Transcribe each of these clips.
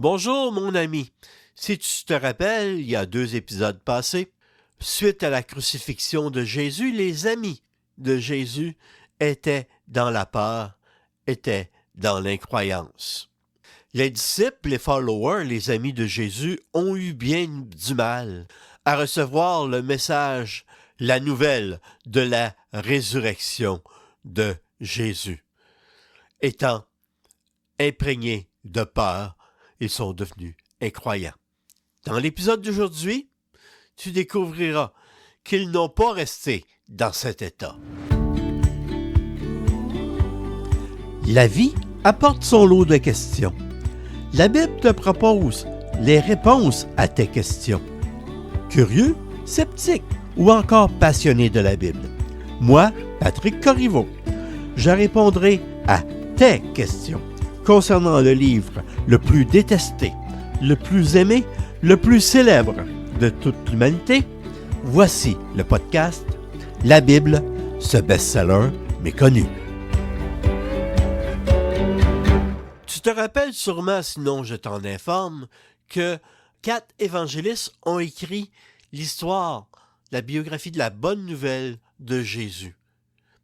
Bonjour mon ami. Si tu te rappelles, il y a 2 épisodes passés, suite à la crucifixion de Jésus, les amis de Jésus étaient dans la peur, étaient dans l'incroyance. Les disciples, les followers, les amis de Jésus ont eu bien du mal à recevoir le message, la nouvelle de la résurrection de Jésus. Étant imprégnés de peur, ils sont devenus incroyants. Dans l'épisode d'aujourd'hui, tu découvriras qu'ils n'ont pas resté dans cet état. La vie apporte son lot de questions. La Bible te propose les réponses à tes questions. Curieux, sceptique ou encore passionné de la Bible? Moi, Patrick Corriveau, je répondrai à tes questions concernant le livre le plus détesté, le plus aimé, le plus célèbre de toute l'humanité. Voici le podcast La Bible, ce best-seller méconnu. Tu te rappelles sûrement, sinon je t'en informe, que 4 évangélistes ont écrit l'histoire, la biographie de la bonne nouvelle de Jésus.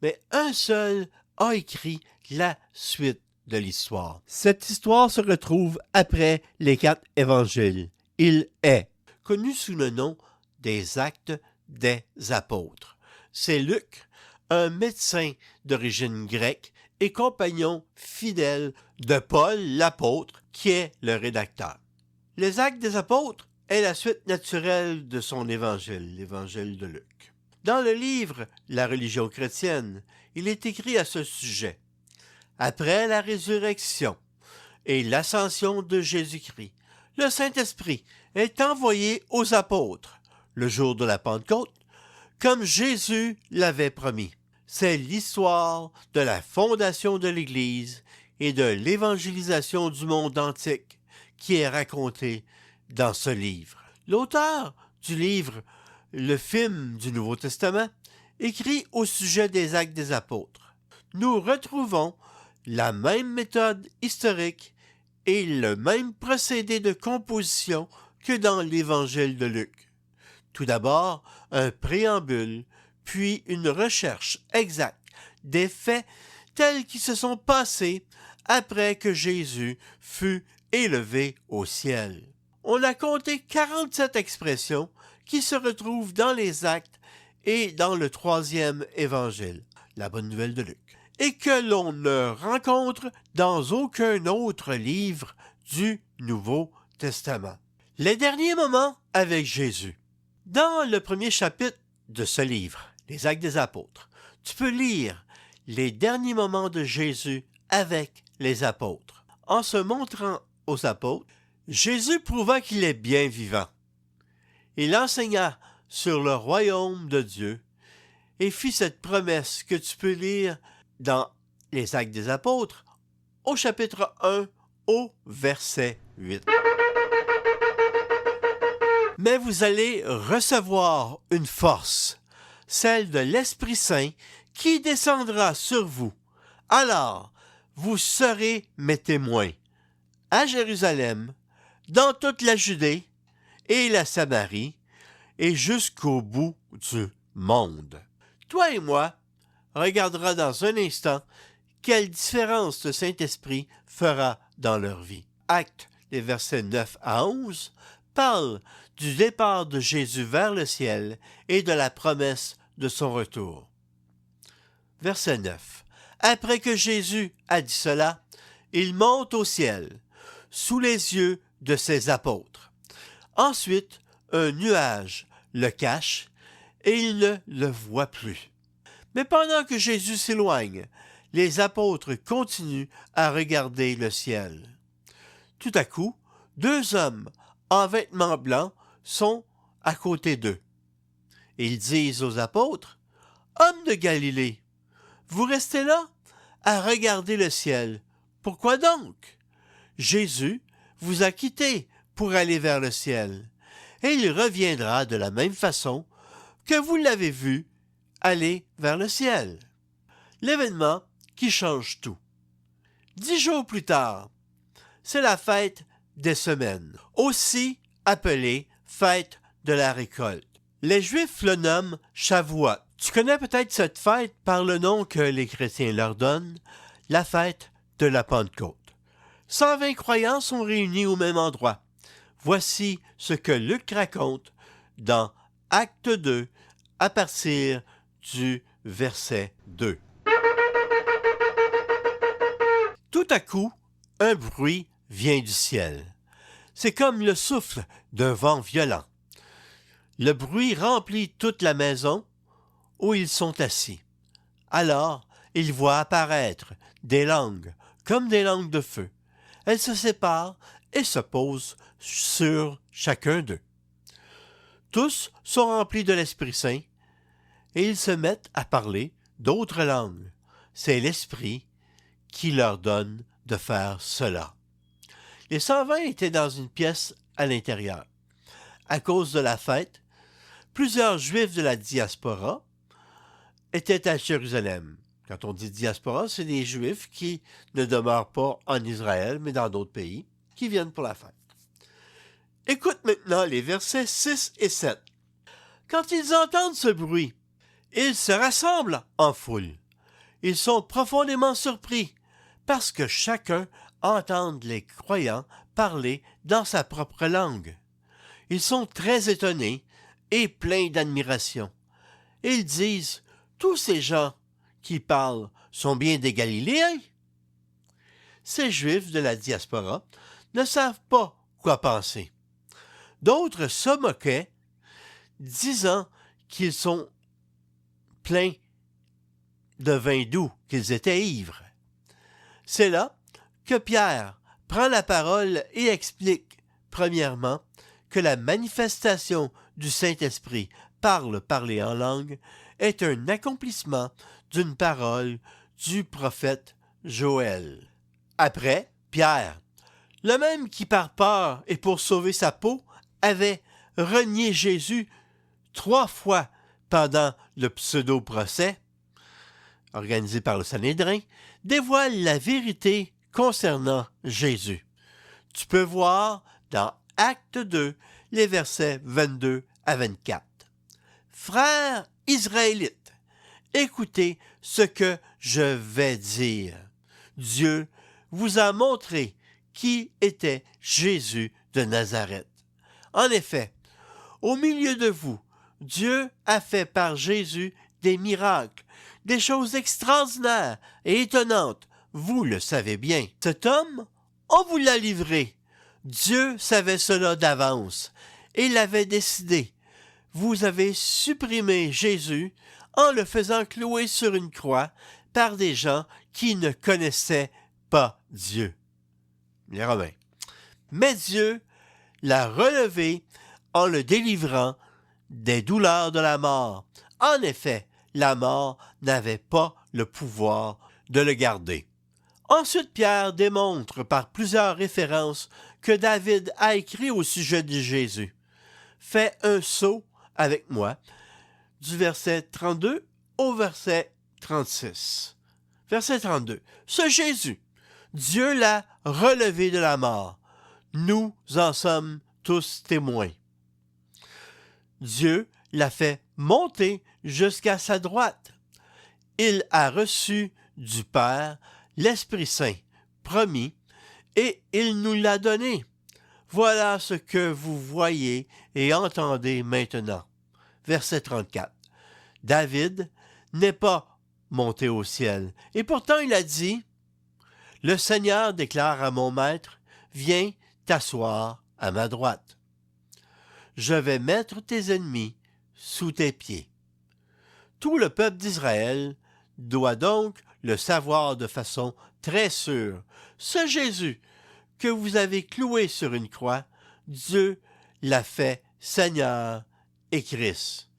Mais un seul a écrit la suite de l'histoire. Cette histoire se retrouve après les 4 évangiles. Il est connu sous le nom des Actes des Apôtres. C'est Luc, un médecin d'origine grecque et compagnon fidèle de Paul l'apôtre, qui est le rédacteur. Les Actes des Apôtres est la suite naturelle de son évangile, l'évangile de Luc. Dans le livre La religion chrétienne, il est écrit à ce sujet: après la résurrection et l'ascension de Jésus-Christ, le Saint-Esprit est envoyé aux apôtres le jour de la Pentecôte, comme Jésus l'avait promis. C'est l'histoire de la fondation de l'Église et de l'évangélisation du monde antique qui est racontée dans ce livre. L'auteur du livre, le film du Nouveau Testament, écrit au sujet des Actes des Apôtres. Nous retrouvons la même méthode historique et le même procédé de composition que dans l'Évangile de Luc. Tout d'abord, un préambule, puis une recherche exacte des faits tels qu'ils se sont passés après que Jésus fut élevé au ciel. On a compté 47 expressions qui se retrouvent dans les Actes et dans le 3e évangile, la bonne nouvelle de Luc, et que l'on ne rencontre dans aucun autre livre du Nouveau Testament. Les derniers moments avec Jésus. Dans le premier chapitre de ce livre, les Actes des Apôtres, tu peux lire les derniers moments de Jésus avec les apôtres. En se montrant aux apôtres, Jésus prouva qu'il est bien vivant. Il enseigna sur le royaume de Dieu et fit cette promesse que tu peux lire dans les Actes des Apôtres, au chapitre 1, au verset 8. Mais vous allez recevoir une force, celle de l'Esprit Saint, qui descendra sur vous. Alors, vous serez mes témoins à Jérusalem, dans toute la Judée et la Samarie, et jusqu'au bout du monde. Toi et moi, regardera dans un instant quelle différence le Saint-Esprit fera dans leur vie. Actes, les versets 9 à 11, parlent du départ de Jésus vers le ciel et de la promesse de son retour. Verset 9. Après que Jésus a dit cela, il monte au ciel, sous les yeux de ses apôtres. Ensuite, un nuage le cache et ils ne le voient plus. Mais pendant que Jésus s'éloigne, les apôtres continuent à regarder le ciel. Tout à coup, 2 hommes en vêtements blancs sont à côté d'eux. Ils disent aux apôtres: « Hommes de Galilée, vous restez là à regarder le ciel. Pourquoi donc? Jésus vous a quittés pour aller vers le ciel, et il reviendra de la même façon que vous l'avez vu aller vers le ciel. » L'événement qui change tout. 10 jours plus tard, c'est la fête des semaines, aussi appelée fête de la récolte. Les Juifs le nomment Shavuot. Tu connais peut-être cette fête par le nom que les chrétiens leur donnent, la fête de la Pentecôte. 120 croyants sont réunis au même endroit. Voici ce que Luc raconte dans Acte 2 à partir du verset 2. Tout à coup, un bruit vient du ciel. C'est comme le souffle d'un vent violent. Le bruit remplit toute la maison où ils sont assis. Alors, ils voient apparaître des langues, comme des langues de feu. Elles se séparent et se posent sur chacun d'eux. Tous sont remplis de l'Esprit Saint et ils se mettent à parler d'autres langues. C'est l'Esprit qui leur donne de faire cela. Les 120 étaient dans une pièce à l'intérieur. À cause de la fête, plusieurs Juifs de la diaspora étaient à Jérusalem. Quand on dit diaspora, c'est des Juifs qui ne demeurent pas en Israël, mais dans d'autres pays, qui viennent pour la fête. Écoute maintenant les versets 6 et 7. Quand ils entendent ce bruit, ils se rassemblent en foule. Ils sont profondément surpris parce que chacun entend les croyants parler dans sa propre langue. Ils sont très étonnés et pleins d'admiration. Ils disent, tous ces gens qui parlent sont bien des Galiléens. Ces Juifs de la diaspora ne savent pas quoi penser. D'autres se moquaient, disant qu'ils sont pleins de vin doux, qu'ils étaient ivres. C'est là que Pierre prend la parole et explique, premièrement, que la manifestation du Saint-Esprit par le parler en langue est un accomplissement d'une parole du prophète Joël. Après, Pierre, le même qui par peur et pour sauver sa peau, avait renié Jésus 3 fois pendant le pseudo-procès organisé par le Sanhédrin, dévoile la vérité concernant Jésus. Tu peux voir dans Acte 2, les versets 22 à 24. Frères israélites, écoutez ce que je vais dire. Dieu vous a montré qui était Jésus de Nazareth. En effet, au milieu de vous, Dieu a fait par Jésus des miracles, des choses extraordinaires et étonnantes. Vous le savez bien. Cet homme, on vous l'a livré. Dieu savait cela d'avance et l'avait décidé. Vous avez supprimé Jésus en le faisant clouer sur une croix par des gens qui ne connaissaient pas Dieu. Les Romains. Mais Dieu l'a relevé en le délivrant des douleurs de la mort. En effet, la mort n'avait pas le pouvoir de le garder. Ensuite, Pierre démontre par plusieurs références que David a écrit au sujet de Jésus. Fais un saut avec moi du verset 32 au verset 36. Verset 32. Ce Jésus, Dieu l'a relevé de la mort. Nous en sommes tous témoins. Dieu l'a fait monter jusqu'à sa droite. Il a reçu du Père l'Esprit Saint promis et il nous l'a donné. Voilà ce que vous voyez et entendez maintenant. Verset 34. David n'est pas monté au ciel et pourtant il a dit, « Le Seigneur déclare à mon maître, viens t'asseoir à ma droite. Je vais mettre tes ennemis sous tes pieds. » Tout le peuple d'Israël doit donc le savoir de façon très sûre. Ce Jésus que vous avez cloué sur une croix, Dieu l'a fait Seigneur et Christ.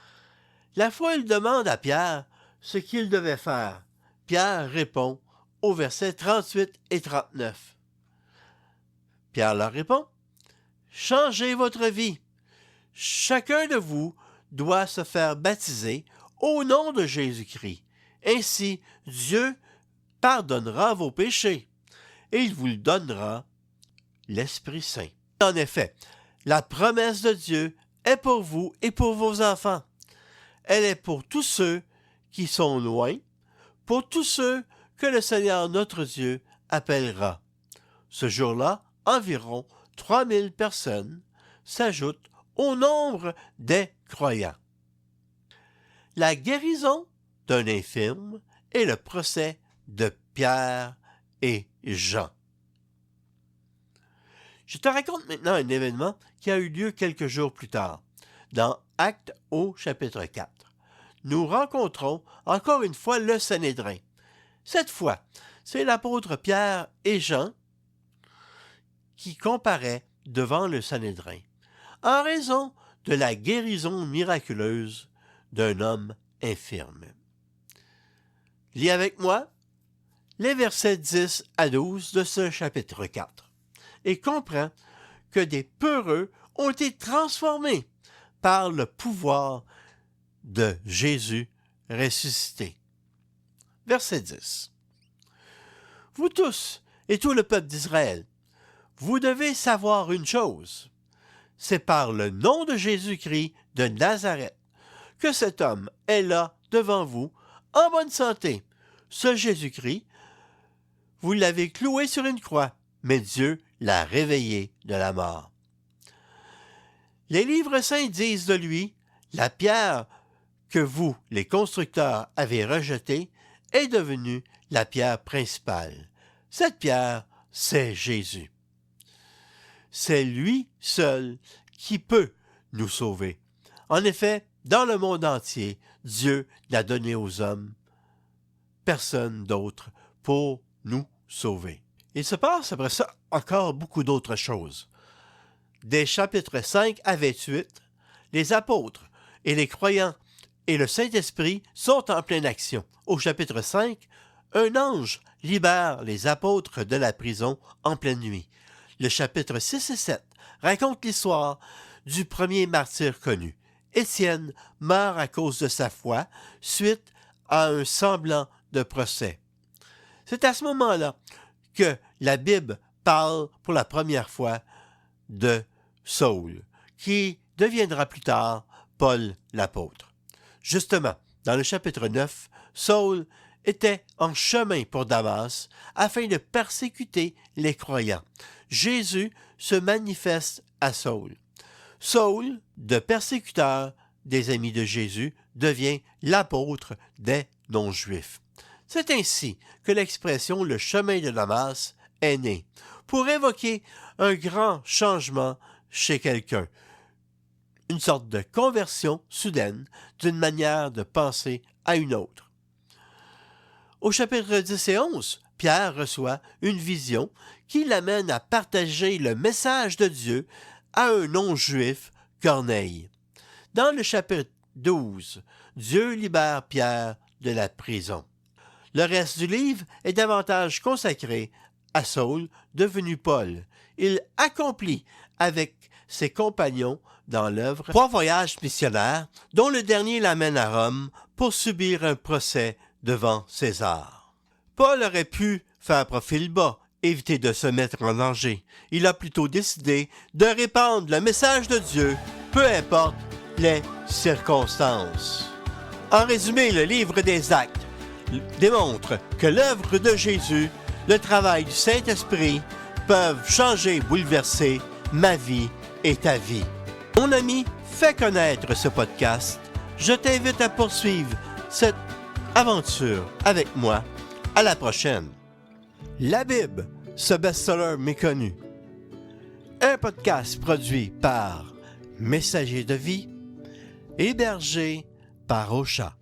La foule demande à Pierre ce qu'il devait faire. Pierre répond au verset 38 et 39. Pierre leur répond, « Changez votre vie. Chacun de vous doit se faire baptiser au nom de Jésus-Christ. Ainsi, Dieu pardonnera vos péchés et il vous donnera l'Esprit Saint. En effet, la promesse de Dieu est pour vous et pour vos enfants. Elle est pour tous ceux qui sont loin, pour tous ceux que le Seigneur notre Dieu appellera. Ce jour-là, environ 3000 personnes s'ajoutent au nombre des croyants. La guérison d'un infirme et le procès de Pierre et Jean. Je te raconte maintenant un événement qui a eu lieu quelques jours plus tard. Dans Actes au chapitre 4, nous rencontrons encore une fois le Sanhédrin. Cette fois, c'est l'apôtre Pierre et Jean qui comparaient devant le Sanhédrin en raison de la guérison miraculeuse d'un homme infirme. Lis avec moi les versets 10 à 12 de ce chapitre 4 et comprends que des peureux ont été transformés par le pouvoir de Jésus ressuscité. Verset 10. Vous tous et tout le peuple d'Israël, vous devez savoir une chose. C'est par le nom de Jésus-Christ de Nazareth que cet homme est là devant vous, en bonne santé. Ce Jésus-Christ, vous l'avez cloué sur une croix, mais Dieu l'a réveillé de la mort. Les livres saints disent de lui, la pierre que vous, les constructeurs, avez rejetée, est devenue la pierre principale. Cette pierre, c'est Jésus. C'est lui seul qui peut nous sauver. En effet, dans le monde entier, Dieu n'a donné aux hommes personne d'autre pour nous sauver. Il se passe après ça encore beaucoup d'autres choses. Des chapitres 5 à 28, les apôtres et les croyants et le Saint-Esprit sont en pleine action. Au chapitre 5, un ange libère les apôtres de la prison en pleine nuit. Le chapitre 6 et 7 racontent l'histoire du premier martyr connu. Étienne meurt à cause de sa foi suite à un semblant de procès. C'est à ce moment-là que la Bible parle pour la première fois de Saül, qui deviendra plus tard Paul l'apôtre. Justement, dans le chapitre 9, Saül était en chemin pour Damas afin de persécuter les croyants. Jésus se manifeste à Saül. Saül, de persécuteur des amis de Jésus, devient l'apôtre des non-juifs. C'est ainsi que l'expression « le chemin de Damas » est née, pour évoquer un grand changement chez quelqu'un, une sorte de conversion soudaine d'une manière de penser à une autre. Au chapitre 10 et 11, Pierre reçoit une vision qui l'amène à partager le message de Dieu à un non-juif, Corneille. Dans le chapitre 12, Dieu libère Pierre de la prison. Le reste du livre est davantage consacré à Saül, devenu Paul. Il accomplit avec ses compagnons dans l'œuvre 3 voyages missionnaires, dont le dernier l'amène à Rome pour subir un procès devant César. Paul aurait pu faire profil bas, éviter de se mettre en danger. Il a plutôt décidé de répandre le message de Dieu, peu importe les circonstances. En résumé, le livre des Actes démontre que l'œuvre de Jésus, le travail du Saint-Esprit peuvent changer, bouleverser ma vie et ta vie. Mon ami, fais connaître ce podcast. Je t'invite à poursuivre cette aventure avec moi. À la prochaine. La Bible, ce best-seller méconnu. Un podcast produit par Messager de vie, hébergé par Ocha.